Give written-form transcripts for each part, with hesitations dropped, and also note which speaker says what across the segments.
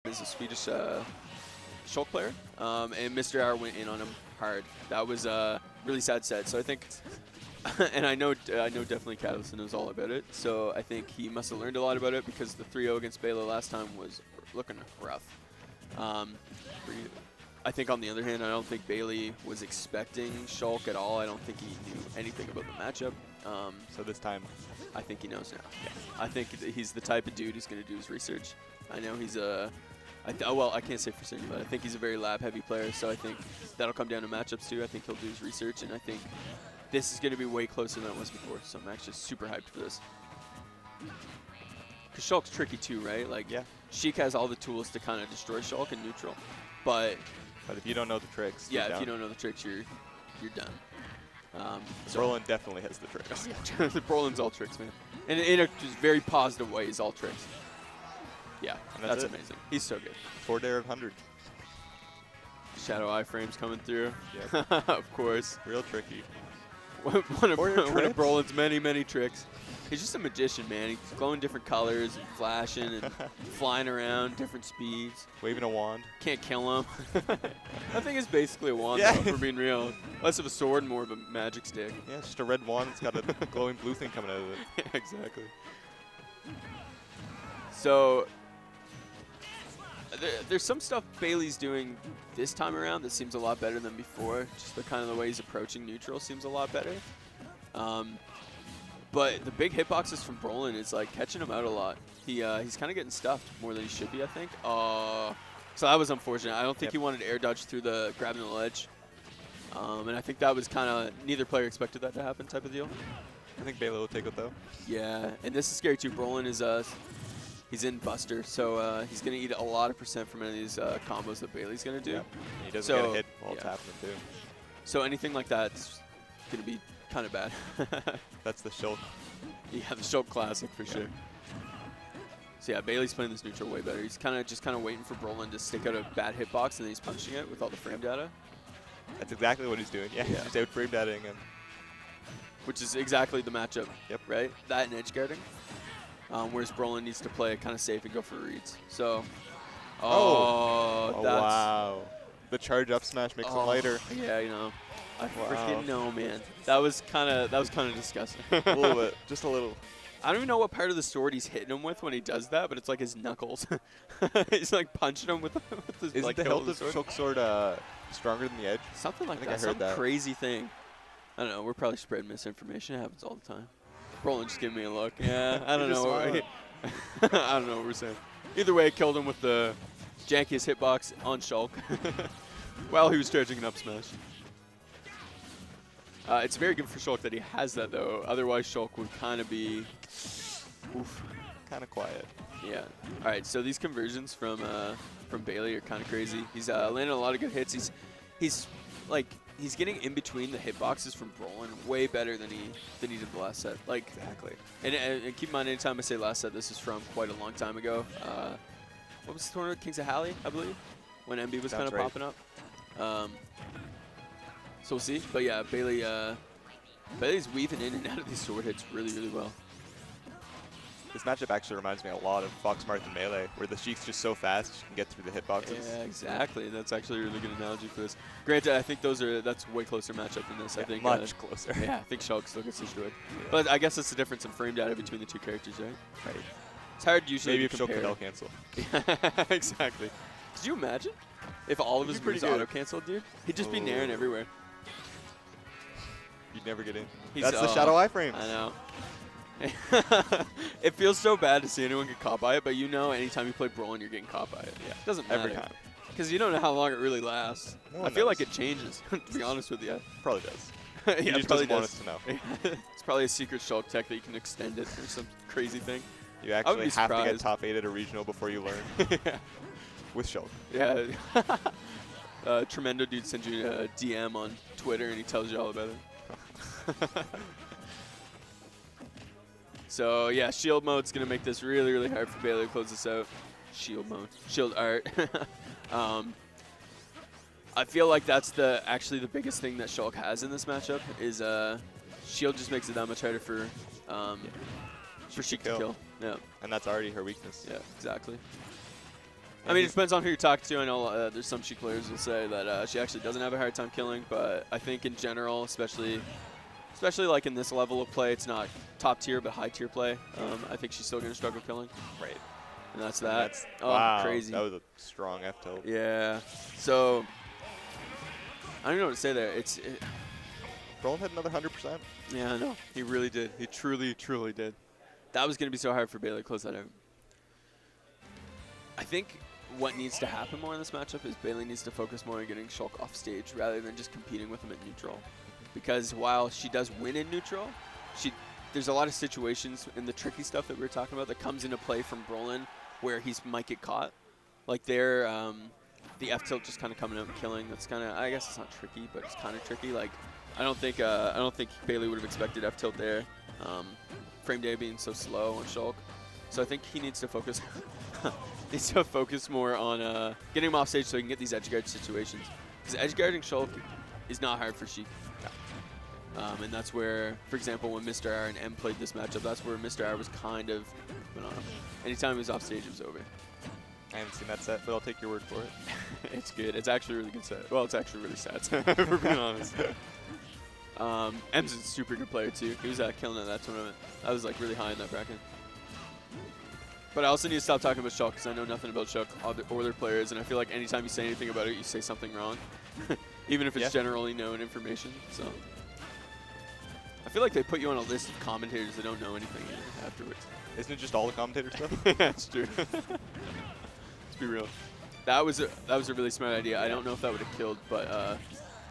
Speaker 1: is a Swedish Shulk player, and Mr. R went in on him hard. That was a really sad set. So I think, and I know definitely Catalyst knows all about it. So I think he must have learned a lot about it because the 3-0 against Bailo last time was looking rough. I think on the other hand, I don't think Bailey was expecting Shulk at all. I don't think he knew anything about the matchup.
Speaker 2: So this time,
Speaker 1: I think he knows now. Yeah. I think he's the type of dude who's going to do his research. I know he's a, well, I can't say for certain, but I think he's a very lab-heavy player, so I think that'll come down to matchups too. I think he'll do his research, and I think this is going to be way closer than it was before, so I'm actually super hyped for this. Because Shulk's tricky too, right? Like,
Speaker 2: yeah.
Speaker 1: Sheik has all the tools to kind of destroy Shulk in neutral, but
Speaker 2: if you don't know the tricks,
Speaker 1: yeah, if you don't know the tricks, you're done.
Speaker 2: Brolin definitely has the tricks.
Speaker 1: Oh, yeah. Brolin's all tricks, man. And in a just very positive way, he's all tricks. Yeah, that's amazing. He's so good.
Speaker 2: 4 dare of 100.
Speaker 1: Shadow iframes coming through.
Speaker 2: Yep.
Speaker 1: Of course.
Speaker 2: Real tricky.
Speaker 1: One of Brolin's many tricks. He's just a magician, man. He's glowing different colors and flashing and flying around different speeds.
Speaker 2: Waving a wand.
Speaker 1: Can't kill him. That thing is basically a wand,
Speaker 2: yeah.
Speaker 1: though, for being real. Less of a sword and more of a magic stick.
Speaker 2: Yeah, it's just a red wand that's got a glowing blue thing coming out of it.
Speaker 1: Yeah, exactly. So there's some stuff Bailey's doing this time around that seems a lot better than before. Just the kind of the way he's approaching neutral seems a lot better. But the big hitboxes from Brolin is like catching him out a lot. He's kind of getting stuffed more than he should be, I think. So that was unfortunate. I don't think he wanted to air dodge through the grabbing the ledge. And I think that was kind of neither player expected that to happen type of deal.
Speaker 2: I think Bailo will take it though.
Speaker 1: Yeah, and this is scary too. Brolin is he's in Buster, so he's gonna eat a lot of % from any of these combos that Bailey's gonna do.
Speaker 2: Yep. And he doesn't get a hit while it's happening too.
Speaker 1: So anything like that's gonna be kind of bad.
Speaker 2: That's the Shulk.
Speaker 1: Yeah, the Shulk classic for sure. So yeah, Bailey's playing this neutral way better. He's just kind of waiting for Brolin to stick out a bad hitbox, and then he's punching it with all the frame data.
Speaker 2: That's exactly what he's doing. Yeah, he's just out frame dataing him.
Speaker 1: Which is exactly the matchup.
Speaker 2: Yep.
Speaker 1: Right? That and edge guarding. Whereas Brolin needs to play it kind of safe and go for reads. So,
Speaker 2: wow. The charge up smash makes him lighter.
Speaker 1: Yeah, you know. I freaking know, man. That was kind of disgusting.
Speaker 2: A little bit, just a little.
Speaker 1: I don't even know what part of the sword he's hitting him with when he does that, but it's like his knuckles. He's like punching him with his
Speaker 2: Isn't
Speaker 1: like
Speaker 2: the hilt of Shulk sword stronger than the edge?
Speaker 1: Something like that.
Speaker 2: I heard
Speaker 1: Some
Speaker 2: that.
Speaker 1: crazy thing. I don't know. We're probably spreading misinformation. It happens all the time. Brolin just giving me a look. Yeah, I don't know. I don't know what we're saying. Either way, it killed him with the jankiest hitbox on Shulk while he was charging an up smash. It's very good for Shulk that he has that, though. Otherwise, Shulk would kind of be
Speaker 2: kind of quiet.
Speaker 1: Yeah. All right, so these conversions from Bailey are kind of crazy. He's landing a lot of good hits. He's getting in between the hitboxes from Brolin way better than he did the last set. Like,
Speaker 2: exactly.
Speaker 1: And keep in mind, anytime I say last set, this is from quite a long time ago. What was the tournament? Kings of Halley, I believe, when MB was kind of popping up. So we'll see. But yeah, Bailey's weaving in and out of these sword hits really, really well.
Speaker 2: This matchup actually reminds me a lot of Fox Marth and Melee, where the Sheik's just so fast you can get through the hitboxes.
Speaker 1: Yeah, exactly. That's actually a really good analogy for this. Granted, I think that's way closer matchup than this.
Speaker 2: Yeah,
Speaker 1: I think
Speaker 2: much closer.
Speaker 1: Yeah, I think Shulk still gets destroyed. Yeah. But I guess that's the difference in frame data between the two characters, right?
Speaker 2: Right.
Speaker 1: It's hard usually
Speaker 2: Maybe
Speaker 1: to
Speaker 2: if Shulk
Speaker 1: compare.
Speaker 2: could cancel.
Speaker 1: Exactly. Could you imagine if all of his moves auto-canceled, dude? He'd just be nairing everywhere.
Speaker 2: You'd never get in.
Speaker 1: He's,
Speaker 2: that's the shadow iframes.
Speaker 1: I know. It feels so bad to see anyone get caught by it, but you know anytime you play Brolin, you're getting caught by it. Yeah. It doesn't matter.
Speaker 2: Every time.
Speaker 1: Because you don't know how long it really lasts. I feel like it changes, to be honest with you.
Speaker 2: Probably does.
Speaker 1: Yeah,
Speaker 2: he just
Speaker 1: probably
Speaker 2: doesn't want us to know.
Speaker 1: It's probably a secret Shulk tech that you can extend it or some crazy thing.
Speaker 2: You actually have to get top 8 at a regional before you learn.
Speaker 1: Yeah.
Speaker 2: With Shulk.
Speaker 1: Yeah. Tremendo dude sends you a DM on Twitter and he tells you all about it. So yeah, shield mode's gonna make this really, really hard for Bailey to close this out. Shield mode, shield art. I feel like that's actually the biggest thing that Shulk has in this matchup is shield just makes it that much harder for Sheik to kill. Yeah.
Speaker 2: And that's already her weakness.
Speaker 1: Yeah, exactly. I mean, it depends on who you're talking to. I know there's some Sheik players who say that she actually doesn't have a hard time killing, but I think in general, especially like in this level of play, it's not top tier but high tier play. I think she's still going to struggle killing.
Speaker 2: Right.
Speaker 1: And that's that. Oh,
Speaker 2: wow,
Speaker 1: crazy.
Speaker 2: That was a strong F tilt.
Speaker 1: Yeah. So I don't know what to say there.
Speaker 2: Roland had another 100%.
Speaker 1: Yeah, I know. He really did. He truly, truly did. That was going to be so hard for Bailo to close that out. I think what needs to happen more in this matchup is Bailo needs to focus more on getting Shulk off stage rather than just competing with him at neutral. Because while she does win in neutral, there's a lot of situations in the tricky stuff that we were talking about that comes into play from Brolin where he might get caught. Like there, the F tilt just kind of coming out and killing. That's kind of, I guess it's not tricky, but it's kind of tricky. Like I don't think Bailo would have expected F tilt there. Frame data being so slow on Shulk, so I think he needs to focus. Needs to focus more on getting him off stage so he can get these edge guard situations. Because edge guarding Shulk is not hard for Sheik. And that's where, for example, when Mr. R and M played this matchup, that's where Mr. R was kind of, anytime he was off stage, it was over.
Speaker 2: I haven't seen that set, but I'll take your word for it.
Speaker 1: It's good. It's actually a really good set. Well, it's actually really sad, if we're being honest. M's a super good player, too. He was killing at that tournament. I was like really high in that bracket. But I also need to stop talking about Shulk because I know nothing about Shulk or their players, and I feel like anytime you say anything about it, you say something wrong, even if it's generally known information. So I feel like they put you on a list of commentators that don't know anything afterwards.
Speaker 2: Isn't it just all the commentator stuff?
Speaker 1: Yeah, that's true. Let's be real. That was a really smart idea. I don't know if that would have killed, but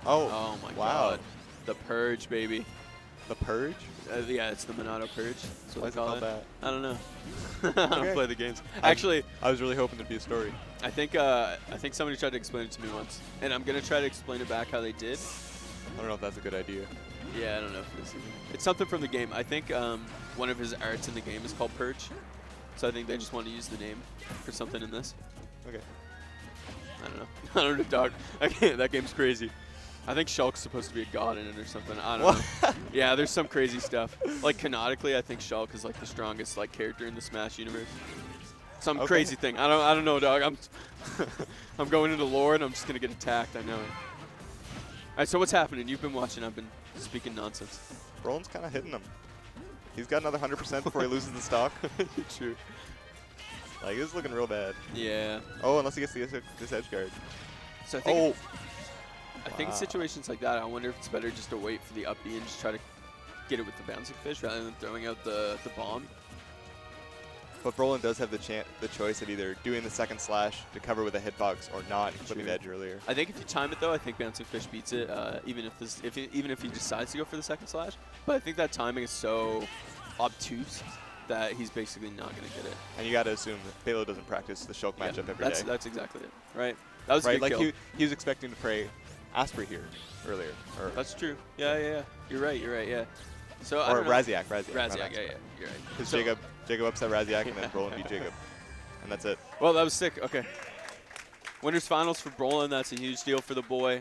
Speaker 1: oh my God, the Purge, baby.
Speaker 2: The Purge?
Speaker 1: Yeah, it's the Monado Purge. That's what
Speaker 2: Why
Speaker 1: they call it.
Speaker 2: that?
Speaker 1: I don't know. I don't play the games. Actually,
Speaker 2: I was really hoping there'd be a story.
Speaker 1: I think somebody tried to explain it to me once, and I'm gonna try to explain it back how they did.
Speaker 2: I don't know if that's a good idea.
Speaker 1: Yeah, I don't know if it is either. It's something from the game. I think one of his arts in the game is called Purge, so I think they just want to use the name for something in this.
Speaker 2: Okay.
Speaker 1: I don't know. I don't know, dog. That game's crazy. I think Shulk's supposed to be a god in it or something. I don't know. Yeah, there's some crazy stuff. Like canonically, I think Shulk is like the strongest like character in the Smash universe. Some crazy thing. I don't know, dog. I'm going into lore and I'm just gonna get attacked. I know it. All right, so what's happening? You've been watching. I've been speaking nonsense.
Speaker 2: Roland's kind of hitting him. He's got another 100% before he loses the stock.
Speaker 1: True.
Speaker 2: Like this is looking real bad.
Speaker 1: Yeah.
Speaker 2: Oh, unless he gets this edge guard.
Speaker 1: So I think. I think in situations like that, I wonder if it's better just to wait for the up B and just try to get it with the bouncing fish rather than throwing out the bomb.
Speaker 2: But Brolin does have the choice of either doing the second slash to cover with a hitbox or not and putting the edge earlier.
Speaker 1: I think if you time it though, I think bouncing fish beats it, even if he decides to go for the second slash. But I think that timing is so obtuse that he's basically not going to get it.
Speaker 2: And you got to assume that Bailo doesn't practice the Shulk matchup every day.
Speaker 1: That's exactly it, right? That was a good
Speaker 2: like
Speaker 1: kill.
Speaker 2: He was expecting to play Asprey here earlier.
Speaker 1: That's true. Yeah. You're right. Yeah. So
Speaker 2: or Raziak.
Speaker 1: Raziak. Yeah. You're right.
Speaker 2: Because Jacob upset Raziak and then Brolin beat Jacob, and that's it.
Speaker 1: Well, that was sick. Okay. Winners finals for Brolin. That's a huge deal for the boy.